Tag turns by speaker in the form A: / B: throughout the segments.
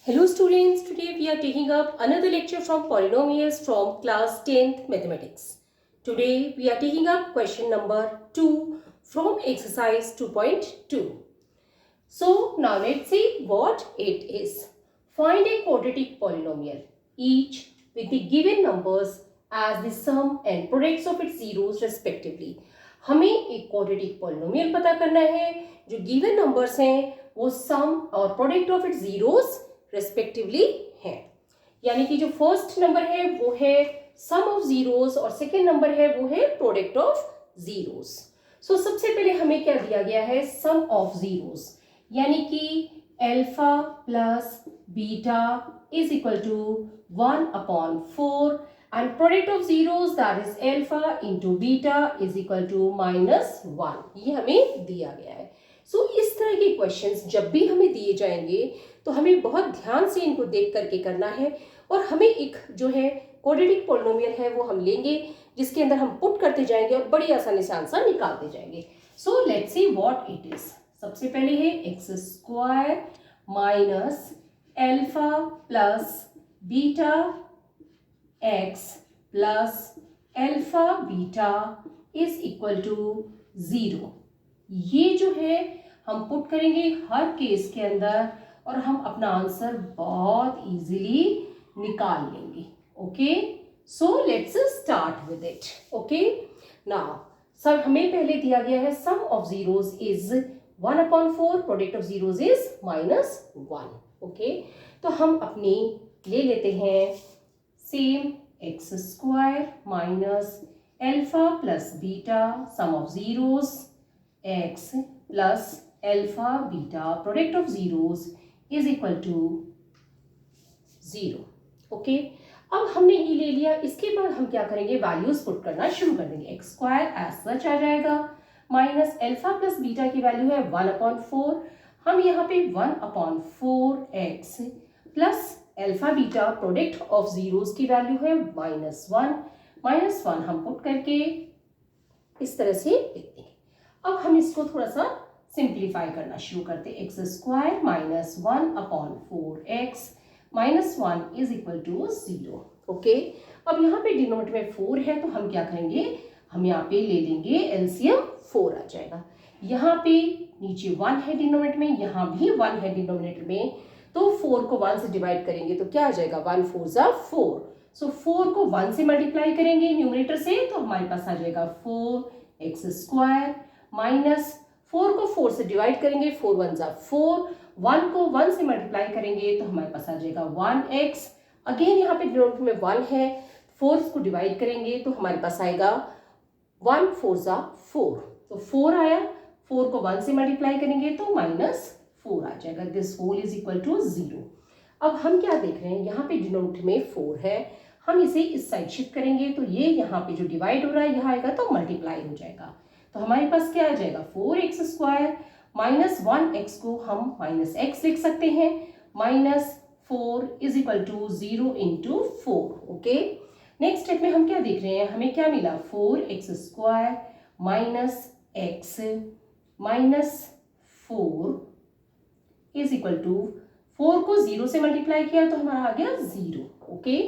A: Hello students, today we are taking up another lecture from polynomials from class 10th mathematics. Today we are taking up question number 2 from exercise 2.2. So now let's see what it is. Find a quadratic polynomial, each with the given numbers as the sum and products of its zeros respectively. हमें एक quadratic polynomial पता करना है जो given numbers हैं वो sum और product of its zeros respectively हैं. यानी कि जो फर्स्ट नंबर है वो है सम ऑफ जीरोस और सेकेंड नंबर है वो है प्रोडक्ट ऑफ जीरोस. सो सबसे पहले हमें क्या दिया गया है सम ऑफ जीरोस यानी कि alpha plus beta is equal to 1/4 and product of zeros that is alpha into beta is equal to -1. ये हमें दिया गया है. सो इस तरह के क्वेश्चंस जब भी हमें दिए जाएंगे तो हमें बहुत ध्यान से इनको देख करके करना है और हमें एक जो है क्वाड्रेटिक पॉलिनोमियल है वो हम लेंगे जिसके अंदर हम पुट करते जाएंगे और बड़ी आसानी से आंसर निकालते जाएंगे. So let's see what it is. सबसे पहले है x square minus alpha plus beta x plus alpha beta is equal to 0. ये जो है हम पुट करेंगे हर केस के अंदर और हम अपना आंसर बहुत इजीली निकाल लेंगे. Okay, so let's start with it. Okay, now sir हमें पहले दिया गया है sum of zeros is 1/4, product of zeros is -1. Okay, तो हम अपनी ले लेते हैं same X square minus alpha plus beta sum of zeros X plus alpha beta product of zeros is equal to 0. Okay, अब हमने ये ले लिया. इसके बाद हम क्या करेंगे वैल्यूज पुट करना शुरू कर देंगे. एक्स स्क्वायर एज सच आ जाएगा माइनस अल्फा प्लस बीटा की वैल्यू है 1/4. हम यहाँ पे 1/4 x plus alpha beta product of zeros की वैल्यू है -1 हम पुट करके इस तरह से लिखते हैं. अब हम इसको थोड़ा सा सिंप्लीफाई करना शुरू करते हैं. X square minus 1/4 x minus 1 is equal to 0. Okay, अब यहाँ पे डिनोमिनेटर में 4 है तो हम क्या करेंगे हम यहाँ पे ले लेंगे एलसीएम 4 आ जाएगा. यहाँ पे नीचे 1 है डिनोमिनेटर में, यहाँ भी 1 है डिनोमिनेटर में, तो 4 को 1 से डिवाइड करेंगे तो क्या आ जाएगा 1 4 जा 4. सो 4 को 1 से मल्टीप्लाई करेंगे न्यूमरेटर से तो हमारे पास आ जाएगा 4 एक्स स्क्वायर माइनस 4 को 4 से डिवाइड करेंगे 4 1 जा 4. 1 को 1 से मल्टीप्लाई करेंगे तो हमारे पास आ जाएगा 1x. अगेन यहाँ पे डिनोमिनेटर में 1 है, 4 को डिवाइड करेंगे तो हमारे पास आएगा 1 4 जा 4. तो 4 आया, 4 को 1 से मल्टीप्लाई करेंगे तो -4 आ जाएगा. This whole is equal to 0. अब हम क्या देख रहे हैं यहाँ पे डिनोमिनेटर में 4 है, हम इसे इस साइड शिफ्ट करेंगे तो ये यहाँ पे जो डिवाइड हो रहा है यहाँ आएगा तो मल्टीप्लाई हो जाएगा. तो हमारे पास क्या आ जाएगा 4x स्क्वायर माइनस 1x को हम -x लिख सकते हैं. -4 is equal to 0 into 4. Okay, next step में हम क्या देख रहे हैं हमें क्या मिला 4x square minus x minus 4 is equal to 4 को 0 से मल्टीप्लाई किया तो हमारा आ गया 0. ओके,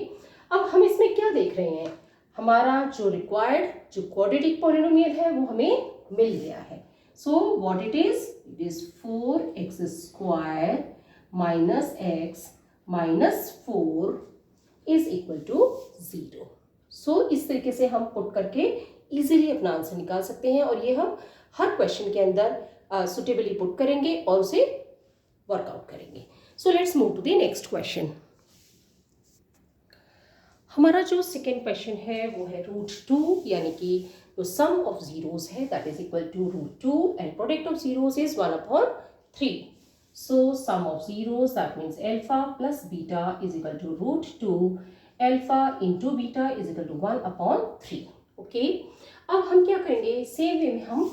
A: अब हम इसमें क्या देख रहे हैं हमारा जो रिक्वायर्ड जो क्वाड्रेटिक पॉलिनोमियल है वो हमें मिल गया है. So what it is 4x square minus x minus 4 is equal to 0. So इस तरीके से हम पुट करके इजीली अपना आंसर निकाल सकते हैं और ये हम हर क्वेश्चन के अंदर सुटेबली पुट करेंगे और उसे वर्कआउट करेंगे. So let's move to the next question. हमारा जो सेकेंड क्वेश्चन है वो है √2 यानी कि जो सम ऑफ जीरोस है that is equal to √2 and product of zeros is 1/3. So sum of zeros that means alpha plus beta is equal to √2 alpha into beta is equal to 1/3. Okay, अब हम क्या करेंगे same way में हम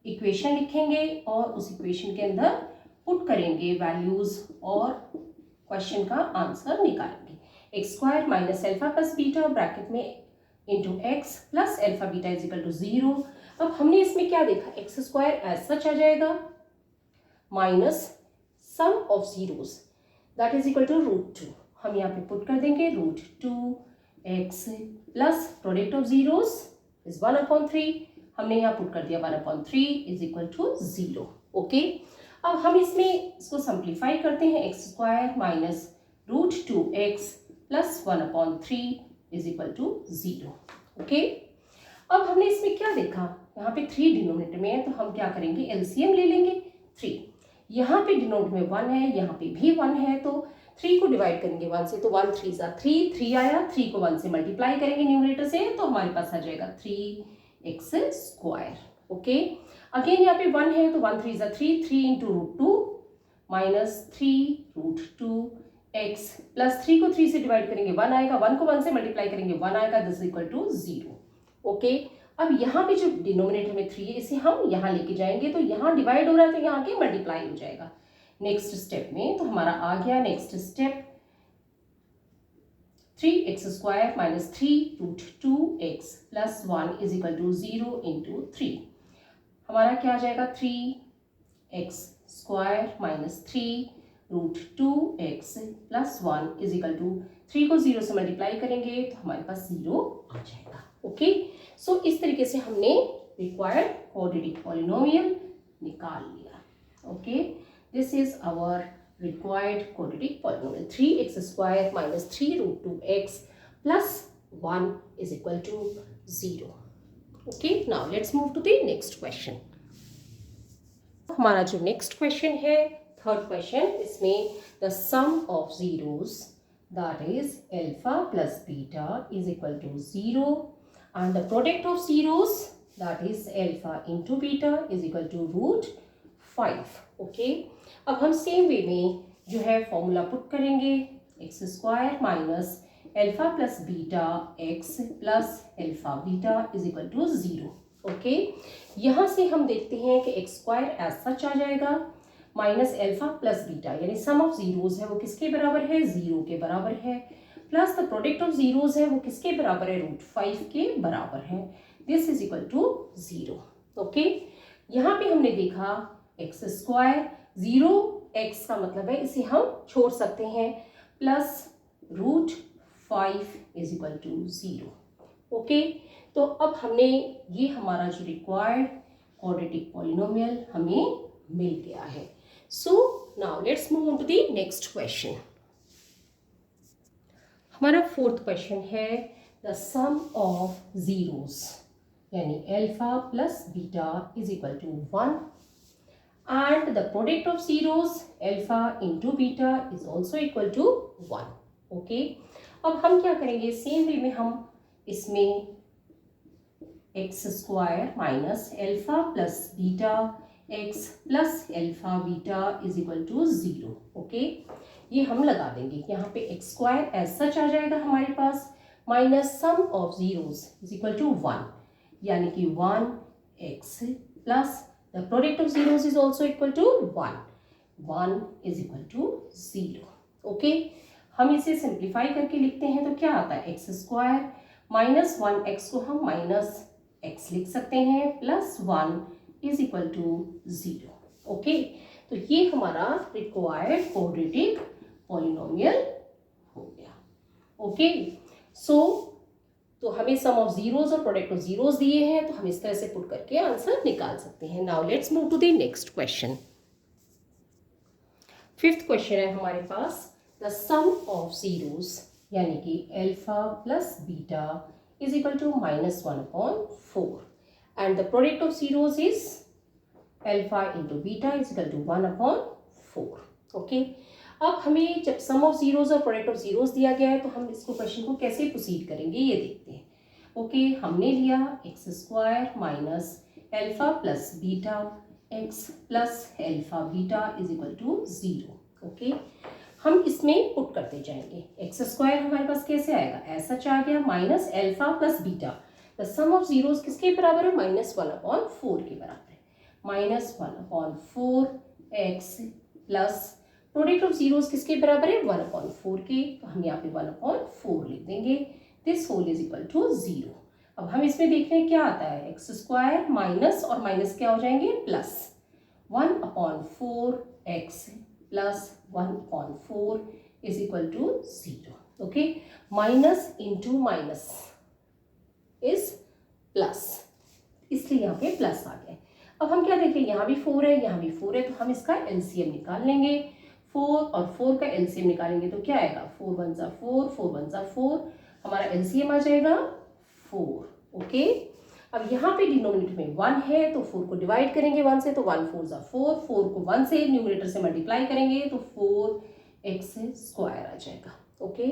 A: equation लिखेंगे और उस equation के अंदर पुट करेंगे वैल्यूज और क्वेश्चन का आंसर निकालेंगे. X square minus alpha plus beta bracket में into x plus alpha beta is equal to 0. अब हमने इसमें क्या देखा एक्स स्क्वायर एज सच आ जाएगा minus sum of zeros that is equal to √2। हम यहाँ पे पुट कर देंगे √2x plus product of zeros is 1/3। हमने यहाँ पुट कर दिया 1/3 इज इक्वल टू 0। ओके, अब हम इसको सिंप्लीफाई करते हैं। x² minus √2x plus 1/3 is equal to 0। Okay, अब हमने इसमें क्या देखा, यहाँ पे 3 डिनोमिनेटर में है तो हम क्या करेंगे, एलसीएम ले लेंगे। 3 यहाँ पे डिनोमिनेटर में 1 है, यहाँ पे भी 1 है, तो 3 को डिवाइड करेंगे 1 से तो 1 3 ज़ा 3, 3 आया, 3 को 1 से मल्टीप्लाई करेंगे न्यूमरेटर से तो हमारे पास आ जाएगा 3x²। ओके, अगेन यहाँ पे 1 है तो 1 3 ज़ा 3, 3 इंटू √2 माइनस 3√2x प्लस 3 को 3 से डिवाइड करेंगे 1 आएगा, 1 को 1 से मल्टीप्लाई करेंगे 1 आएगा, दिस इक्वल टू 0। ओके, अब यहाँ पे जो डिनोमिनेटर में 3 है इसे हम यहाँ लेके जाएंगे तो यहाँ डिवाइड हो रहा है तो यहाँ के मल्टीप्लाई हो जाएगा नेक्स्ट स्टेप में। तो हमारा आ गया next step 3x² minus 3√2x plus 1 is equal to 0 into 3। हमारा क्या आ जाएगा 3x² minus 3√2x plus 1 is equal to 3 को 0 से मल्टीप्लाई करेंगे तो हमारे पास 0 आ जाएगा। ओके, सो इस तरीके से हमने रिक्वायर्ड क्वाड्रेटिक पॉलिनोमियल निकाल लिया। Okay, this is our required quadratic polynomial 3x² minus 3√2x plus 1 is equal to 0. Okay, now let's move to the next question. हमारा जो next question है, third question, इसमें the sum of zeros that is alpha plus beta is equal to 0 and the product of zeros that is alpha into beta is equal to √5. Okay, अब हम same way में जो है formula put करेंगे x² minus alpha plus beta x plus alpha beta is equal to 0। Okay, यहाँ से हम देखते हैं कि x² एज सच आ जाएगा माइनस अल्फा प्लस बीटा यानी सम ऑफ जीरोस है वो किसके बराबर है, 0 के बराबर है, plus the product of zeros है वो किसके बराबर है, √5 के बराबर है, this is equal to 0। Okay, यहाँ पे हमने देखा x² 0x का मतलब है इसे हम छोड़ सकते हैं plus √5 is equal to 0। Okay, तो अब हमने ये हमारा जो रिक्वायर्ड क्वाड्रेटिक पॉलिनोमियल हमें मिल गया है। So now let's move on to the next question. हमारा फोर्थ क्वेश्चन है द सम ऑफ जीरोस यानी alpha plus beta is equal to 1 and the product of zeros alpha into beta is also equal to 1. Okay, अब हम क्या करेंगे, same way में हम इसमें x² minus alpha plus beta x plus alpha beta is equal to 0। Okay, ये हम लगा देंगे, यहाँ पे x² एज सच आ जाएगा हमारे पास minus sum of zeros is equal to 1 यानी कि 1x plus the product of zeros is also equal to 1, 1 is equal to 0. Okay, हम इसे सिंप्लीफाई करके लिखते हैं तो क्या आता है, x² माइनस 1x को हम माइनस x लिख सकते हैं plus 1 is equal to 0। Okay, तो ये हमारा रिक्वायर्ड क्वाड्रेटिक पॉलिनोमियल हो गया। ओके, सो तो हमें सम ऑफ जीरोस और प्रोडक्ट ऑफ जीरोस दिए हैं तो हम इस तरह से पुट करके आंसर निकाल सकते हैं। Now let's move to the next question. Fifth question है हमारे पास द सम ऑफ जीरोस यानी कि alpha plus beta is equal to -1/4 and the product of zeros is alpha into beta is equal to 1/4। Okay, अब हमें जब sum of zeros और product of zeros दिया गया है तो हम इसको क्वेश्चन को कैसे प्रोसीड करेंगे ये देखते हैं। ओके, हमने लिया x² minus alpha plus beta x plus alpha beta is equal to 0। Okay, हम इसमें पुट करते जाएंगे, x² हमारे पास कैसे आएगा, ऐसा आ गया minus alpha plus beta, the sum of zeros किसके बराबर है, -1/4 के बराबर है, -1/4x plus product of zeros किसके बराबर है, 1/4 के, तो हम यहाँ पे 1/4 लिख देंगे, this whole is equal to 0। अब हम इसमें देख रहे हैं क्या आता है, x² माइनस और माइनस क्या हो जाएंगे plus 1/4x plus 1/4 is equal to 0. Okay, minus into minus is plus, इसलिए यहाँ पे प्लस आ गया. अब हम क्या देखें, यहाँ भी 4 है, यहाँ भी 4 है, तो हम इसका एलसीएम निकाल लेंगे. 4 और 4 का एलसीएम निकालेंगे तो क्या आएगा, 4 1 जा 4, 4 1 जा 4, हमारा एलसीएम आ जाएगा 4. ओके, अब यहाँ पे डिनोमिनेटर में 1 है तो 4 को डिवाइड करेंगे 1 से, तो 1 4 जा 4, 4 को 1 से न्यूमरेटर से मल्टीप्लाई करेंगे तो 4x² आ जाएगा. ओके,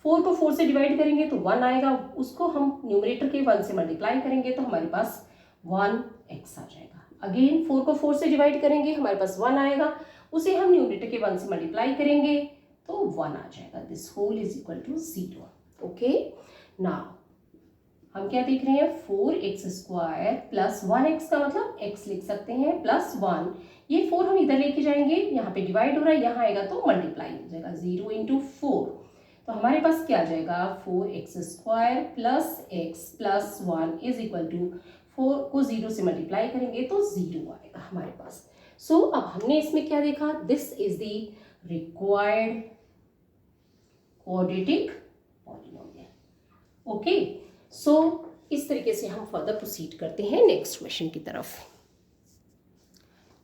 A: 4 को 4 से डिवाइड करेंगे तो 1 आएगा, उसको हम न्यूमरेटर के 1 से मल्टीप्लाई करेंगे तो हमारे पास 1x आ जाएगा. अगेन 4 को 4 से डिवाइड करेंगे, हमारे पास 1 आएगा, उसे हम न्यूमरेटर के 1 से मल्टीप्लाई करेंगे तो 1 आ जाएगा. This whole is equal to 0. Okay, now हम क्या देख रहे हैं, 4x² प्लस 1x का मतलब x लिख सकते हैं प्लस 1. ये 4 हम इधर लेके जाएंगे, यहाँ पे डिवाइड हो रहा है, यहाँ आएगा तो मल्टीप्लाई हो जाएगा. 0 इंटू 4, तो हमारे पास क्या आ जाएगा, 4x² plus x plus 1 is equal to 4 को 0 से मल्टीप्लाई करेंगे तो 0 आएगा हमारे पास. सो अब हमने इसमें क्या देखा, this is the required quadratic polynomial. Okay, so इस तरीके से हम फर्दर प्रोसीड करते हैं नेक्स्ट क्वेश्चन की तरफ.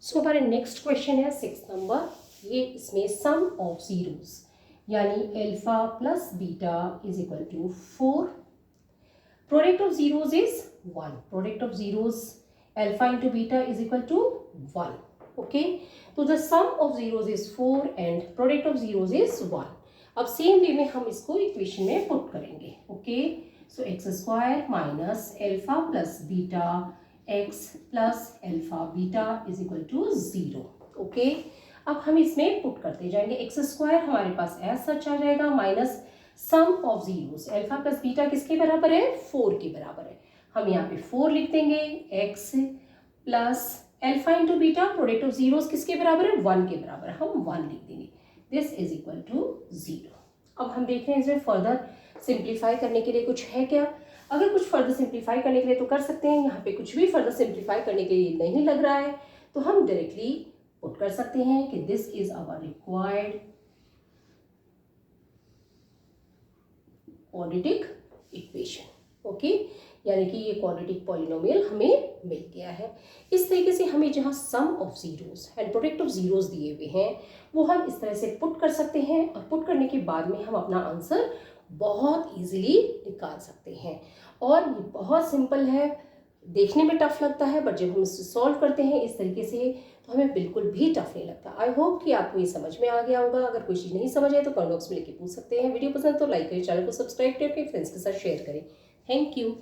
A: सो हमारे नेक्स्ट क्वेश्चन है 6 नंबर. ये इसमें सम ऑफ जीरोस यानी alpha plus beta is equal to 4. Product of zeros is 1. Product of zeros alpha into beta is equal to 1. Okay, तो the sum of zeros is 4 and product of zeros is 1. अब same way में हम इसको equation में put करेंगे. Okay, so x² minus alpha plus beta x plus alpha beta is equal to 0. Okay, अब हम इसमें पुट करते जाएंगे. x² हमारे पास एज सच आ जाएगा minus sum of zeros alpha plus beta किसके बराबर है, 4 के बराबर है. हम यहाँ पे 4 लिख देंगे. x plus alpha into beta product of zeros किसके बराबर है, 1 के बराबर है, हम 1 लिख देंगे. This is equal to 0. अब हम देख रहे हैं इसमें फर्दर सिंप्लीफाई करने के लिए कुछ है क्या. अगर कुछ फर्दर सिंप्लीफाई करने के लिए तो कर सकते हैं. यहाँ पे कुछ भी फर्दर सिंप्लीफाई करने के लिए नहीं लग रहा है तो हम डायरेक्टली पुट कर सकते हैं कि this is our required quadratic equation. Okay, यानी कि ये क्वाड्रेटिक पॉलिनोमियल हमें मिल गया है. इस तरीके से हमें जहाँ sum of zeros and product of zeros दिए हुए हैं वो हम इस तरह से पुट कर सकते हैं और पुट करने के बाद में हम अपना आंसर बहुत इजीली निकाल सकते हैं. और ये बहुत सिंपल है, देखने में टफ लगता है बट जब हम इसे सॉल्व करते हैं इस तरीके से तो हमें बिल्कुल भी टफ नहीं लगता. आई होप कि आपको ये समझ में आ गया होगा. अगर कोई चीज़ नहीं समझ आए तो कमेंट बॉक्स में लिख के पूछ सकते हैं. वीडियो पसंद तो लाइक करें, चैनल को सब्सक्राइब करें, अपने फ्रेंड्स के साथ शेयर करें. Thank you.